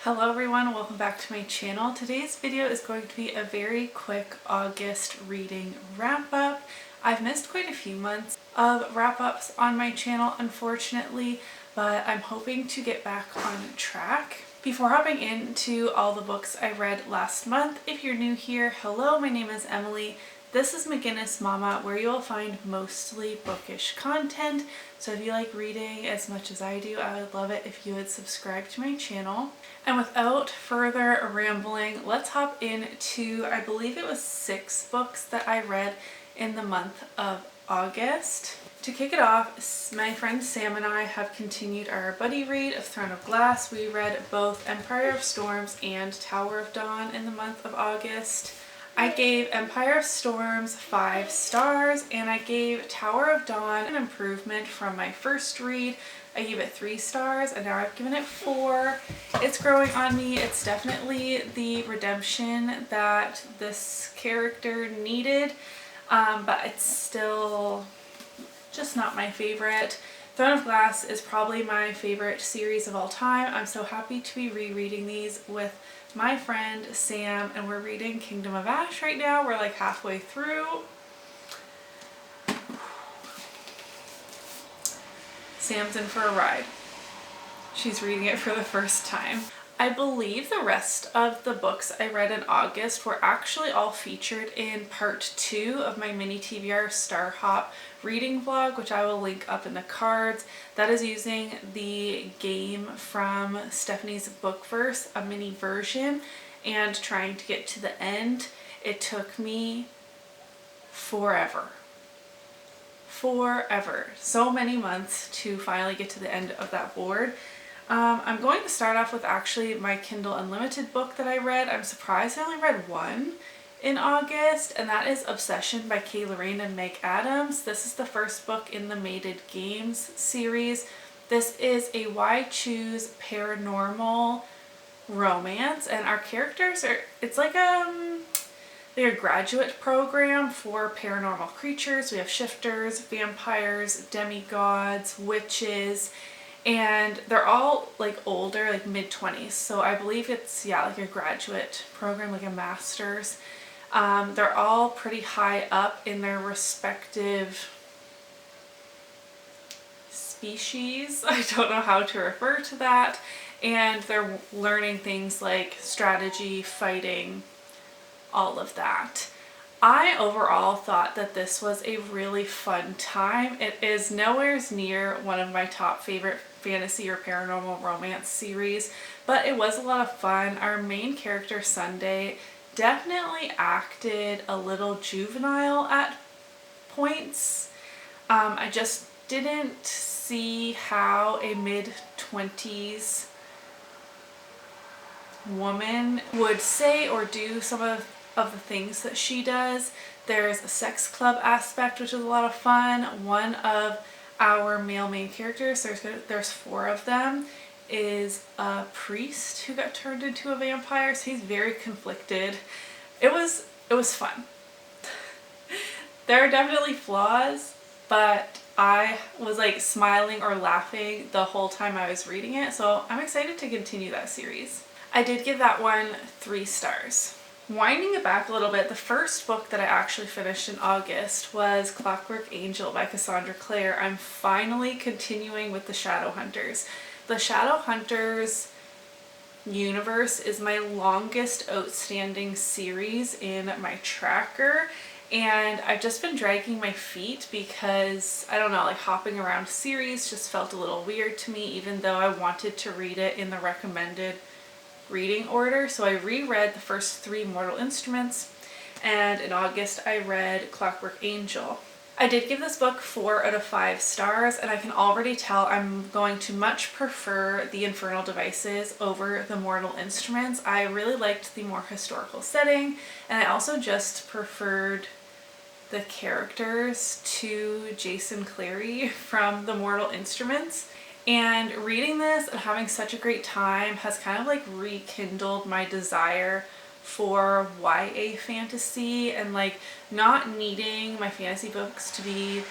Hello everyone, welcome back to my channel. Today's video is going to be a very quick August reading wrap up. I've missed quite a few months of wrap ups on my channel unfortunately, but I'm hoping to get back on track. Before hopping into all the books I read last month, if you're new here, hello, my name is Emily. This is MacInnis Mama, where you will find mostly bookish content. So if you like reading as much as I do, I would love it if you would subscribe to my channel. And without further rambling, let's hop into, I believe it was 6 books that I read in the month of August. To kick it off, my friend Sam and I have continued our buddy read of Throne of Glass. We read both Empire of Storms and Tower of Dawn in the month of August. I gave Empire of Storms 5 stars and I gave Tower of Dawn an improvement from my first read. I gave it 3 stars and now I've given it 4. It's growing on me. It's definitely the redemption that this character needed, but it's still just not my favorite. Throne of Glass is probably my favorite series of all time. I'm so happy to be rereading these with my friend Sam, and we're reading Kingdom of Ash right now. We're like halfway through. Sam's in for a ride. She's reading it for the first time. I believe the rest of the books I read in August were actually all featured in part 2 of my mini TBR Star Hop reading vlog, which I will link up in the cards. That is using the game from Stephanie's Bookverse, a mini version, and trying to get to the end. It took me forever. So many months to finally get to the end of that board. I'm going to start off with actually my Kindle Unlimited book that I read. I'm surprised I only read 1 in August, and that is Obsession by Kay Lorraine and Meg Adams. This is the first book in the Mated Games series. This is a Why Choose paranormal romance, and our characters are, it's like they're a graduate program for paranormal creatures. We have shifters, vampires, demigods, witches, and they're all like older, like mid-20s. So I believe it's, yeah, like a graduate program, like a master's. They're all pretty high up in their respective species. I don't know how to refer to that. And they're learning things like strategy, fighting, all of that. I overall thought that this was a really fun time. It is nowhere near one of my top favorite fantasy or paranormal romance series, but it was a lot of fun. Our main character, Sunday, definitely acted a little juvenile at points. I just didn't see how a mid-20s woman would say or do some of the things that she does. There's a sex club aspect, which is a lot of fun. One of our male main characters, there's 4 of them, is a priest who got turned into a vampire, so he's very conflicted. It was fun. There are definitely flaws, but I was like smiling or laughing the whole time I was reading it, so I'm excited to continue that series. I did give that one 3 stars. Winding it back a little bit, the first book that I actually finished in August was Clockwork Angel by Cassandra Clare. I'm finally continuing with the Shadowhunters. The Shadowhunters universe is my longest outstanding series in my tracker, and I've just been dragging my feet because, I don't know, like hopping around series just felt a little weird to me, even though I wanted to read it in the recommended reading order. So I reread the first 3 Mortal Instruments, and in August I read Clockwork Angel. I did give this book 4 out of 5 stars, and I can already tell I'm going to much prefer the Infernal Devices over the Mortal Instruments. I really liked the more historical setting, and I also just preferred the characters to Jason Clary from the Mortal Instruments. And reading this and having such a great time has kind of like rekindled my desire for YA fantasy, and like not needing my fantasy books to be,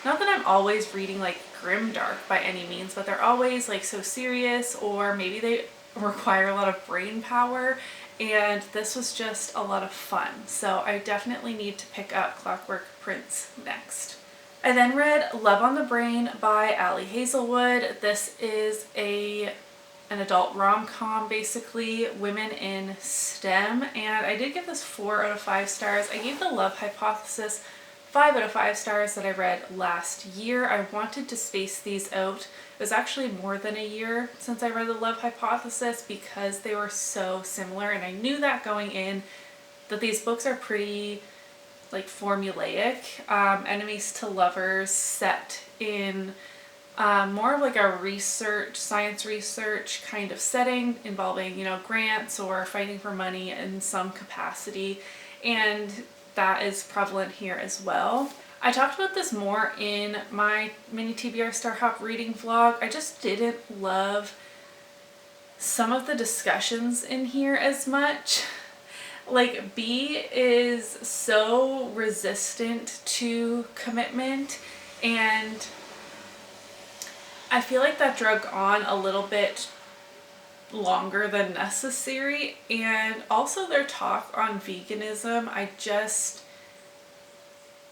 not that I'm always reading like grimdark by any means, but they're always like so serious, or maybe they require a lot of brain power, and this was just a lot of fun. So I definitely need to pick up Clockwork Prince next. I then read Love on the Brain by Ali Hazelwood. This is an adult rom-com, basically, women in STEM, and I did give this 4 out of 5 stars. I gave The Love Hypothesis 5 out of 5 stars that I read last year. I wanted to space these out. It was actually more than a year since I read The Love Hypothesis because they were so similar, and I knew that going in, that these books are pretty like formulaic. Enemies to Lovers set in more of like a science research kind of setting involving, you know, grants or fighting for money in some capacity, and that is prevalent here as well. I talked about this more in my mini TBR Star Hop reading vlog. I just didn't love some of the discussions in here as much. Like, B is so resistant to commitment, and I feel like that drug on a little bit longer than necessary. And also their talk on veganism,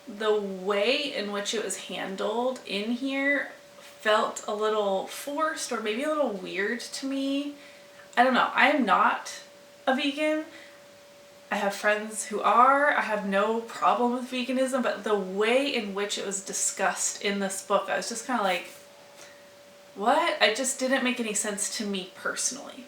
the way in which it was handled in here felt a little forced or maybe a little weird to me. I don't know. I am not a vegan. I have friends who are. I have no problem with veganism, but the way in which it was discussed in this book, I was just kind of like, what? It just didn't make any sense to me personally.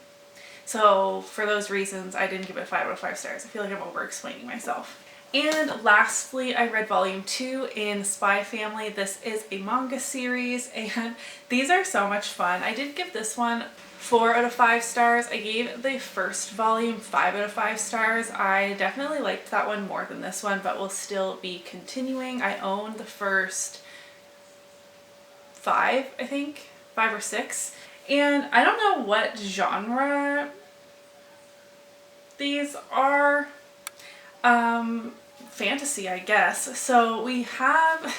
So for those reasons, I didn't give it 5 out of 5 stars. I feel like I'm over explaining myself. And lastly, I read volume 2 in Spy Family. This is a manga series, and these are so much fun. I did give this one 4 out of 5 stars. I gave the first volume 5 out of 5 stars. I definitely liked that one more than this one, but will still be continuing. I own the first 5, I think. 5 or 6, and I don't know what genre these are. Fantasy, I guess. So we have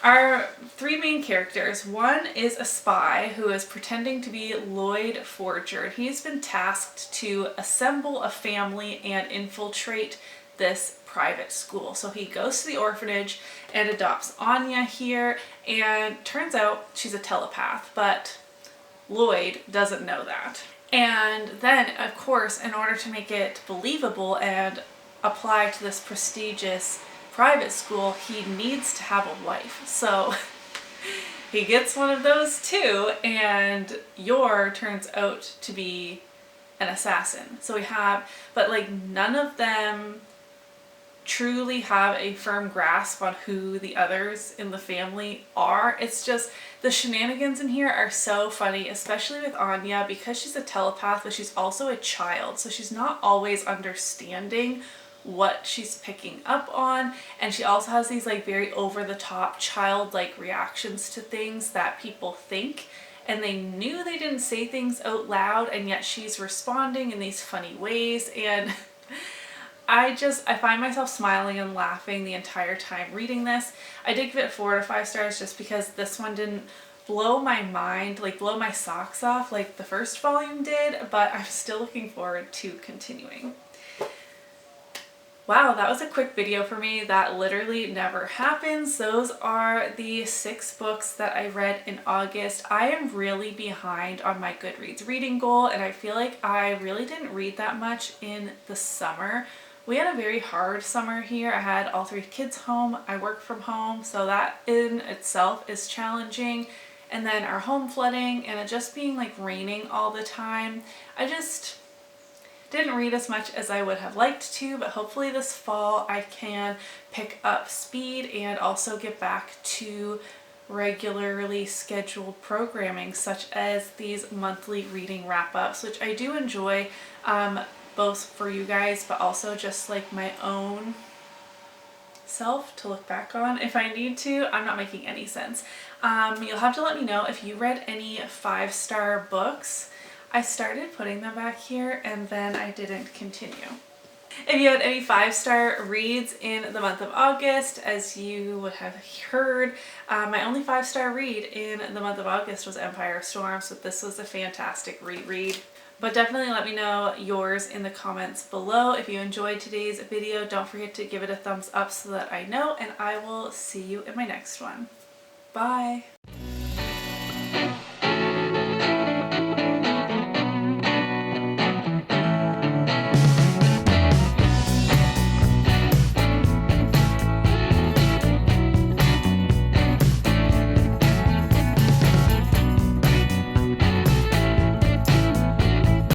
our 3 main characters. One is a spy who is pretending to be Lloyd Forger. He's been tasked to assemble a family and infiltrate this private school. So he goes to the orphanage and adopts Anya here, and turns out she's a telepath, but Lloyd doesn't know that. And then, of course, in order to make it believable and apply to this prestigious private school, he needs to have a wife. So he gets one of those too, and Yor turns out to be an assassin. So we have, but like none of them truly have a firm grasp on who the others in the family are. It's just the shenanigans in here are so funny, especially with Anya, because she's a telepath, but she's also a child, so she's not always understanding what she's picking up on, and she also has these like very over-the-top childlike reactions to things that people think, and they knew they didn't say things out loud, and yet she's responding in these funny ways, and I find myself smiling and laughing the entire time reading this. I did give it 4 out of 5 stars just because this one didn't blow my mind, like blow my socks off like the first volume did, but I'm still looking forward to continuing. Wow, that was a quick video for me. That literally never happens. Those are the 6 books that I read in August. I am really behind on my Goodreads reading goal, and I feel like I really didn't read that much in the summer. We had a very hard summer here. I had all 3 kids home. I work from home, so that in itself is challenging. And then our home flooding and it just being like raining all the time. I just didn't read as much as I would have liked to, but hopefully this fall I can pick up speed and also get back to regularly scheduled programming such as these monthly reading wrap-ups, which I do enjoy, both for you guys but also just like my own self to look back on if I need to. I'm not making any sense. You'll have to let me know if you read any 5-star books. I started putting them back here and then I didn't continue. If you had any 5-star reads in the month of August, as you would have heard, my only 5-star read in the month of August was Empire of Storms, so this was a fantastic reread. But definitely let me know yours in the comments below. If you enjoyed today's video, don't forget to give it a thumbs up so that I know, and I will see you in my next one. Bye!